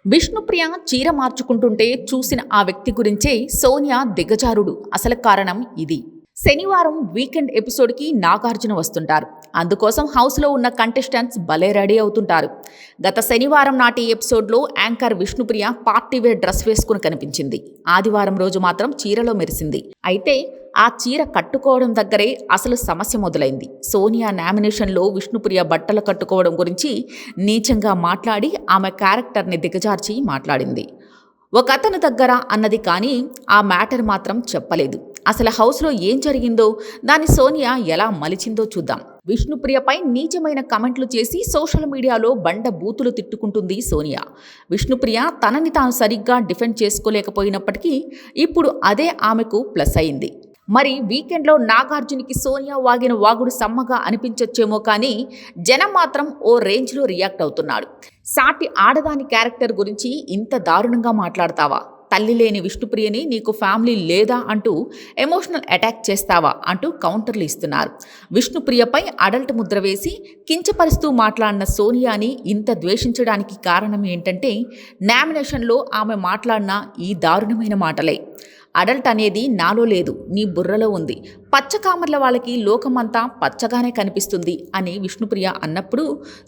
విష్ణుప్రియ చీర మార్చుకుంటుంటే చూసిన ఆ వ్యక్తి గురించే సోనియా దిగజారుడు. అసలు కారణం ఇది. శనివారం వీకెండ్ ఎపిసోడ్కి నాగార్జున వస్తుంటారు. అందుకోసం హౌస్లో ఉన్న కంటెస్టెంట్స్ భలే రెడీ అవుతుంటారు. గత శనివారం నాటి ఎపిసోడ్లో anchor Vishnupriya party wear dress వేసుకుని కనిపించింది. ఆదివారం రోజు మాత్రం చీరలో మెరిసింది. అయితే ఆ చీర కట్టుకోవడం దగ్గరే అసలు సమస్య మొదలైంది. సోనియా నామినేషన్లో విష్ణుప్రియ బట్టలు కట్టుకోవడం గురించి నీచంగా మాట్లాడి ఆమె క్యారెక్టర్ని దిగజార్చి మాట్లాడింది. ఒక అతని దగ్గర అన్నది కానీ ఆ మ్యాటర్ మాత్రం చెప్పలేదు. అసలు హౌస్లో ఏం జరిగిందో, దాన్ని సోనియా ఎలా మలిచిందో చూద్దాం. విష్ణుప్రియపై నీచమైన కమెంట్లు చేసి సోషల్ మీడియాలో బండ బూతులు తిట్టుకుంటుంది సోనియా. విష్ణుప్రియ తనని తాను సరిగ్గా డిఫెండ్ చేసుకోలేకపోయినప్పటికీ ఇప్పుడు అదే ఆమెకు ప్లస్ అయింది. మరి వీకెండ్లో నాగార్జునికి సోనియా వాగిన వాగుడు సమ్మగా అనిపించొచ్చేమో కానీ జనం మాత్రం ఓ రేంజ్లో రియాక్ట్ అవుతున్నాడు. సాటి ఆడదాని క్యారెక్టర్ గురించి ఇంత దారుణంగా మాట్లాడతావా? తల్లి లేని విష్ణుప్రియని నీకు ఫ్యామిలీ లేదా అంటూ ఎమోషనల్ అటాక్ చేస్తావా అంటూ కౌంటర్లు ఇస్తున్నారు. విష్ణుప్రియపై అడల్ట్ ముద్ర వేసి కించపరుస్తూ మాట్లాడిన సోనియాని ఇంత ద్వేషించడానికి కారణం ఏంటంటే నామినేషన్లో ఆమె మాట్లాడిన ఈ దారుణమైన మాటలే. అడల్ట్ అనేది నాలో లేదు, నీ బుర్రలో ఉంది. పచ్చకామర్ల వాళ్ళకి లోకమంతా పచ్చగానే కనిపిస్తుంది అని విష్ణుప్రియ అన్నప్పుడు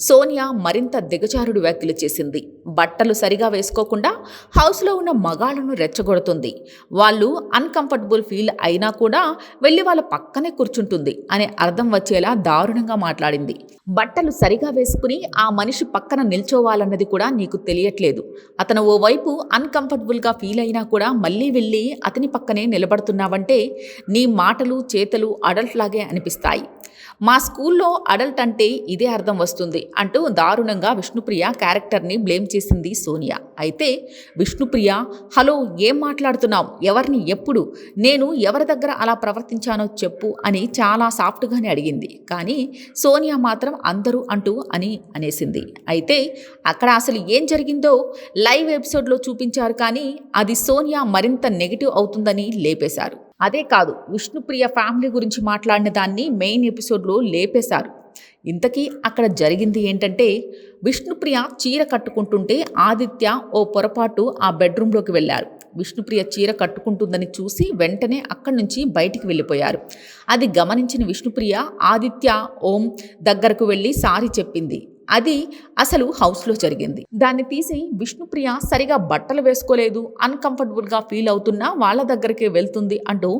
సోనియా మరింత దిగజారుడు వ్యాఖ్యలు చేసింది. బట్టలు సరిగా వేసుకోకుండా హౌస్లో ఉన్న మగాళ్ళను రెచ్చగొడుతుంది. వాళ్ళు అన్కంఫర్టబుల్ ఫీల్ అయినా కూడా వెళ్ళి వాళ్ళ పక్కనే కూర్చుంటుంది అనే అర్థం వచ్చేలా దారుణంగా మాట్లాడింది. బట్టలు సరిగా వేసుకుని ఆ మనిషి పక్కన నిల్చోవాలన్నది కూడా నీకు తెలియట్లేదు. అతను ఓవైపు అన్కంఫర్టబుల్గా ఫీల్ అయినా కూడా మళ్ళీ వెళ్ళి అతని పక్కనే నిలబడుతున్నావంటే నీ మాటలు చేతలు అడల్ట్ లాగే అనిపిస్తాయి. మా స్కూల్లో అడల్ట్ అంటే ఇదే అర్థం వస్తుంది అంటూ దారుణంగా విష్ణుప్రియ క్యారెక్టర్ని బ్లేమ్ చేసింది సోనియా. అయితే విష్ణుప్రియ, హలో, ఏం మాట్లాడుతున్నావు? ఎవరిని, ఎప్పుడు, నేను ఎవరి దగ్గర అలా ప్రవర్తించానో చెప్పు అని చాలా సాఫ్ట్గానే అడిగింది. కానీ సోనియా మాత్రం అందరూ అంటూ అనేసింది. అయితే అక్కడ అసలు ఏం జరిగిందో లైవ్ ఎపిసోడ్లో చూపించారు, కానీ అది సోనియా మరింత నెగిటివ్ అవుతుందని లేపేశారు. అదే కాదు, విష్ణుప్రియ ఫ్యామిలీ గురించి మాట్లాడిన దాన్ని మెయిన్ ఎపిసోడ్లో లేపేశారు. ఇంతకీ అక్కడ జరిగింది ఏంటంటే, విష్ణుప్రియ చీర కట్టుకుంటుంటే ఆదిత్య ఓ పొరపాటు ఆ బెడ్రూమ్లోకి వెళ్ళారు. విష్ణుప్రియ చీర కట్టుకుంటుందని చూసి వెంటనే అక్కడి నుంచి బయటికి వెళ్ళిపోయారు. అది గమనించిన విష్ణుప్రియ ఆదిత్య ఓం దగ్గరకు వెళ్ళి సారీ చెప్పింది. అది అసలు హౌస్లో జరిగింది. దాన్ని తీసి విష్ణుప్రియ సరిగా బట్టలు వేసుకోలేదు, అన్కంఫర్టబుల్గా ఫీల్ అవుతున్నా వాళ్ళ దగ్గరికే వెళ్తుంది అంటూ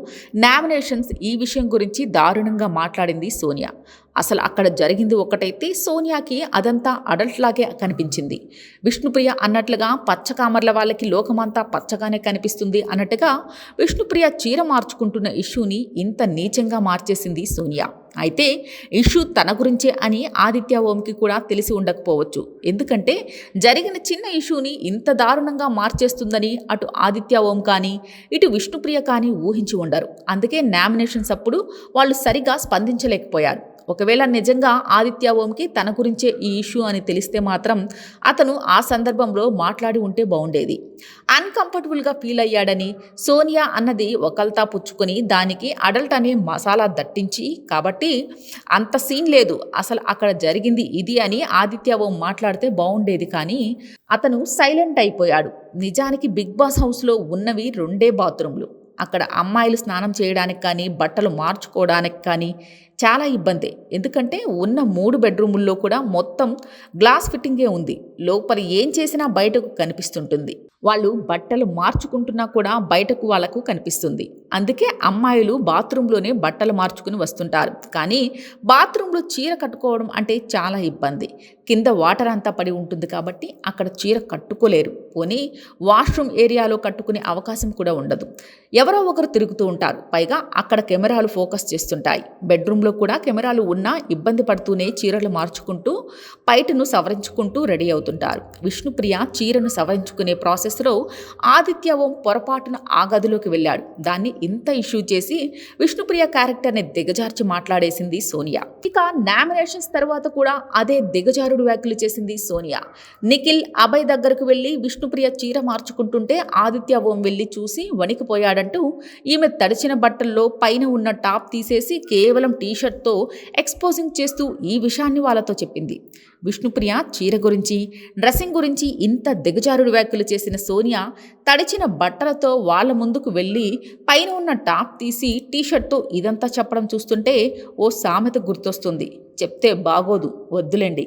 నామినేషన్స్ ఈ విషయం గురించి దారుణంగా మాట్లాడింది సోనియా. అసలు అక్కడ జరిగింది ఒకటైతే సోనియాకి అదంతా అడల్ట్ లాగే కనిపించింది. విష్ణుప్రియ అన్నట్లుగా పచ్చకామర్ల వాళ్ళకి లోకమంతా పచ్చగానే కనిపిస్తుంది అన్నట్టుగా విష్ణుప్రియ చీర మార్చుకుంటున్న ఇష్యూని ఇంత నీచంగా మార్చేసింది సోనియా. అయితే ఇష్యూ తన గురించే అని ఆదిత్య ఓంకి కూడా తెలిసి ఉండకపోవచ్చు. ఎందుకంటే జరిగిన చిన్న ఇష్యూని ఇంత దారుణంగా మార్చేస్తుందని అటు ఆదిత్య ఓం కానీ ఇటు విష్ణుప్రియ కానీ ఊహించి ఉండరు. అందుకే నామినేషన్స్ అప్పుడు వాళ్ళు సరిగా స్పందించలేకపోయారు. ఒకవేళ నిజంగా ఆదిత్య ఓంకి తన గురించే ఈ ఇష్యూ అని తెలిస్తే మాత్రం అతను ఆ సందర్భంలో మాట్లాడి ఉంటే బాగుండేది. అన్కంఫర్టబుల్గా ఫీల్ అయ్యాడని సోనియా అన్నది ఒకల్తా పుచ్చుకొని దానికి అడల్ట్ అనే మసాలా దట్టించి, కాబట్టి అంత సీన్ లేదు, అసలు అక్కడ జరిగింది ఇది అని ఆదిత్య ఓం మాట్లాడితే బాగుండేది. కానీ అతను సైలెంట్ అయిపోయాడు. నిజానికి బిగ్ బాస్ హౌస్లో ఉన్నవి 2 బాత్రూమ్లు. అక్కడ అమ్మాయిలు స్నానం చేయడానికి కానీ బట్టలు మార్చుకోవడానికి కానీ చాలా ఇబ్బంది. ఎందుకంటే ఉన్న 3 బెడ్రూముల్లో కూడా మొత్తం గ్లాస్ ఫిట్టింగే ఉంది. లోపల ఏం చేసినా బయటకు కనిపిస్తుంటుంది. వాళ్ళు బట్టలు మార్చుకుంటున్నా కూడా బయటకు వాళ్ళకు కనిపిస్తుంది. అందుకే అమ్మాయిలు బాత్రూంలోనే బట్టలు మార్చుకుని వస్తుంటారు. కానీ బాత్రూంలో చీర కట్టుకోవడం అంటే చాలా ఇబ్బంది. కింద వాటర్ అంతా పడి ఉంటుంది కాబట్టి అక్కడ చీర కట్టుకోలేరు. పోనీ వాష్రూమ్ ఏరియాలో కట్టుకునే అవకాశం కూడా ఉండదు. ఎవరో ఒకరు తిరుగుతూ ఉంటారు. పైగా అక్కడ కెమెరాలు ఫోకస్ చేస్తుంటాయి. బెడ్రూమ్లో కూడా కెమెరాలు ఉన్నా ఇబ్బంది పడుతూనే చీరలు మార్చుకుంటూ పైటను సవరించుకుంటూ రెడీ అవుతుంటారు. విష్ణుప్రియ చీరను సవరించుకునే ప్రాసెస్లో ఆదిత్య ఓం పొరపాటున ఆ గదిలోకి వెళ్ళాడు. దాన్ని ఇంత ఇష్యూ చేసి విష్ణుప్రియ క్యారెక్టర్ని దిగజార్చి మాట్లాడేసింది సోనియా. ఇక నామినేషన్స్ తర్వాత కూడా అదే దిగజారుడు వ్యాఖ్యలు చేసింది సోనియా. నిఖిల్, అభయ్ దగ్గరకు వెళ్ళి విష్ణుప్రియ చీర మార్చుకుంటుంటే ఆదిత్య ఓం వెళ్ళి చూసి వణికిపోయాడంటూ ఈమె తడిచిన బట్టల్లో పైన ఉన్న టాప్ తీసేసి కేవలం టీ టీషర్ట్తో ఎక్స్పోజింగ్ చేస్తూ ఈ విషయాన్ని వాళ్ళతో చెప్పింది. విష్ణుప్రియ చీర గురించి, డ్రెస్సింగ్ గురించి ఇంత దిగజారుడు వ్యాఖ్యలు చేసిన సోనియా తడిచిన బట్టలతో వాళ్ళ ముందుకు వెళ్ళి పైన ఉన్న టాప్ తీసి టీషర్ట్తో ఇదంతా చెప్పడం చూస్తుంటే ఓ సామెత గుర్తొస్తుంది, చెప్తే బాగోదు వద్దులేండి.